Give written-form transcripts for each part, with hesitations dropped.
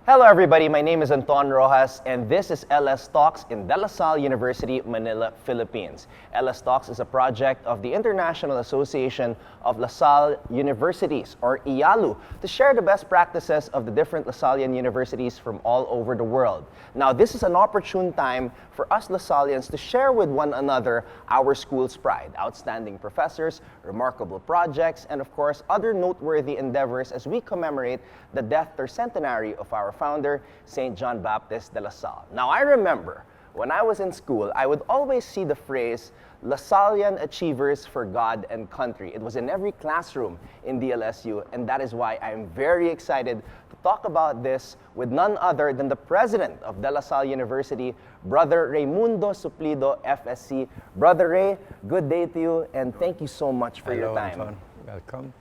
Hello everybody, my name is Anton Roxas and this is LS Talks in the Salle University, Manila, Philippines. LS Talks is a project of the International Association of Lasalle Universities, or IALU, to share the best practices of the different Lasallian universities from all over the world. Now, this is an opportune time for us Lasallians to share with one another our school's pride, outstanding professors, remarkable projects, and of course, other noteworthy endeavors as we commemorate the death centenary of our founder, St. John Baptist de La Salle. Now, I remember when I was in school, I would always see the phrase, Lasallian achievers for God and country. It was in every classroom in the LSU, and that is why I am very excited to talk about this with none other than the president of De La Salle University, Brother Raymundo Suplido FSC. Brother Ray, good day to you, and thank you so much for your time. Anton. Welcome.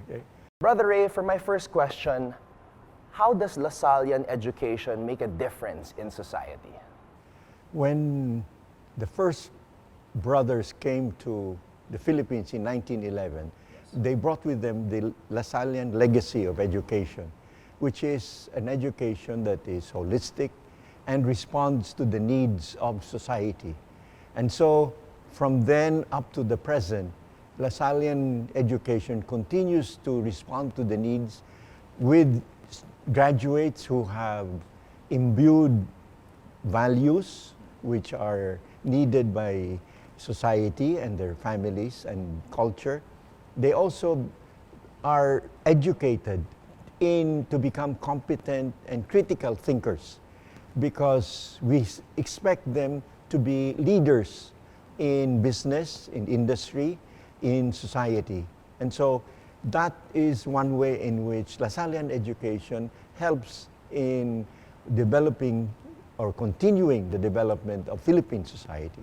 Okay. Brother Ray, for my first question, how does Lasallian education make a difference in society? When the first brothers came to the Philippines in 1911, they brought with them the Lasallian legacy of education, which is an education that is holistic and responds to the needs of society. And so from then up to the present, Lasallian education continues to respond to the needs with graduates who have imbued values which are needed by society and their families and culture. They also are educated to become competent and critical thinkers, because we expect them to be leaders in business, in industry, in society. And so that is one way in which Lasallian education helps in developing or continuing the development of Philippine society.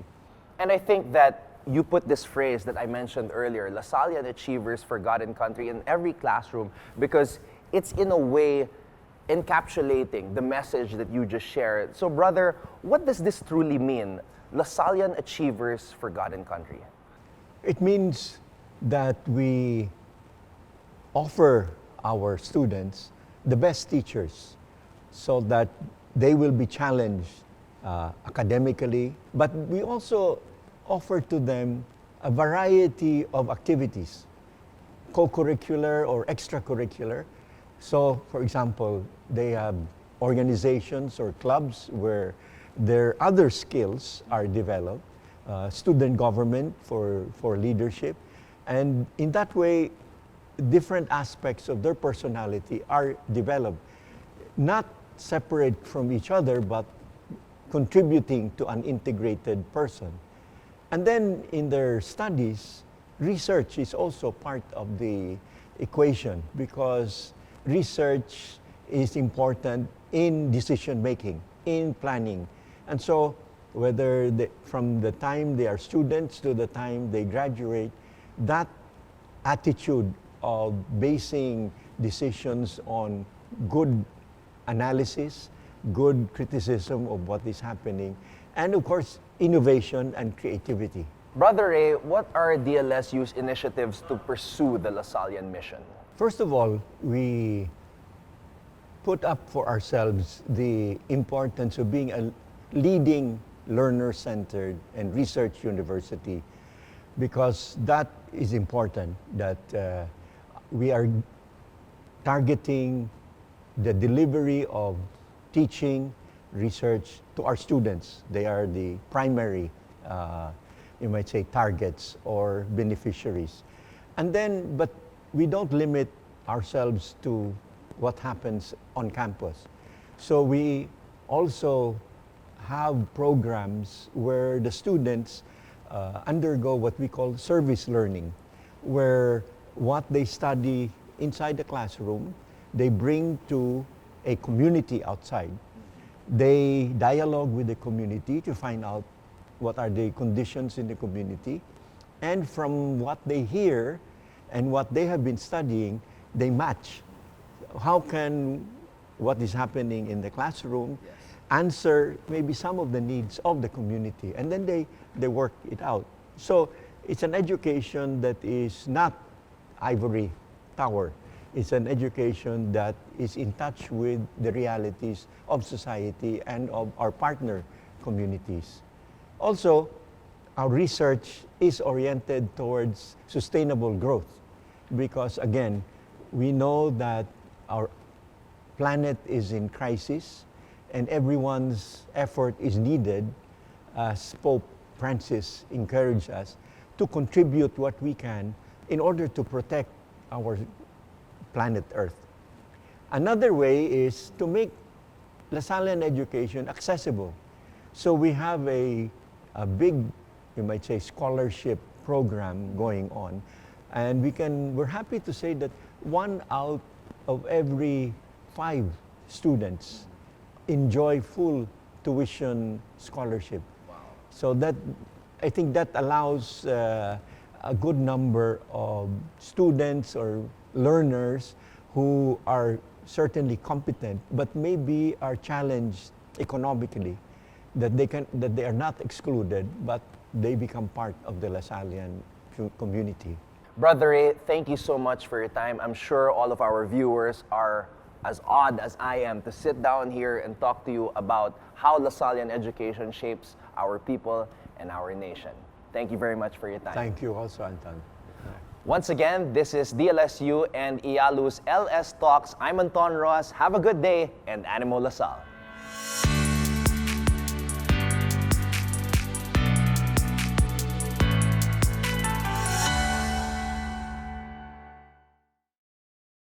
And I think that you put this phrase that I mentioned earlier, Lasallian achievers for God and country, in every classroom, because it's in a way encapsulating the message that you just shared. So brother, what does this truly mean, Lasallian achievers for God and country? It means that we offer our students the best teachers so that they will be challenged academically, but we also offer to them a variety of activities, co-curricular or extracurricular. So, for example, they have organizations or clubs where their other skills are developed, student government for leadership, and in that way, different aspects of their personality are developed, not separate from each other, but contributing to an integrated person. And then in their studies, research is also part of the equation, because research is important in decision making, in planning. And so whether from the time they are students to the time they graduate, that attitude of basing decisions on good analysis, good criticism of what is happening, and of course, innovation and creativity. Brother Ray, what are DLSU's initiatives to pursue the Lasallian mission? First of all, we put up for ourselves the importance of being a leading learner-centered and research university, because that is important, that we are targeting the delivery of teaching, research to our students. They are the primary, you might say, targets or beneficiaries. And then, but we don't limit ourselves to what happens on campus. So we also have programs where the students undergo what we call service learning, where what they study inside the classroom, they bring to a community outside. They dialogue with the community to find out what are the conditions in the community. And from what they hear and what they have been studying, they match. How can what is happening in the classroom answer maybe some of the needs of the community? And then they work it out. So it's an education that is not ivory tower. It's an education that is in touch with the realities of society and of our partner communities. Also, our research is oriented towards sustainable growth because, again, we know that our planet is in crisis and everyone's effort is needed, as Pope Francis encouraged us, to contribute what we can in order to protect our planet Earth. Another way is to make Lasallian education accessible. So we have a big, you might say, scholarship program going on. And we're happy to say that 1 out of every 5 students enjoy full tuition scholarship. Wow. So that, I think that allows a good number of students or learners who are certainly competent, but maybe are challenged economically, that they are not excluded, but they become part of the Lasallian community. Brother Ray, thank you so much for your time. I'm sure all of our viewers are as awed as I am to sit down here and talk to you about how Lasallian education shapes our people and our nation. Thank you very much for your time. Thank you also, Anton. Once again, this is DLSU and IALU's LS Talks. I'm Anton Roxas. Have a good day and Animo Lasal.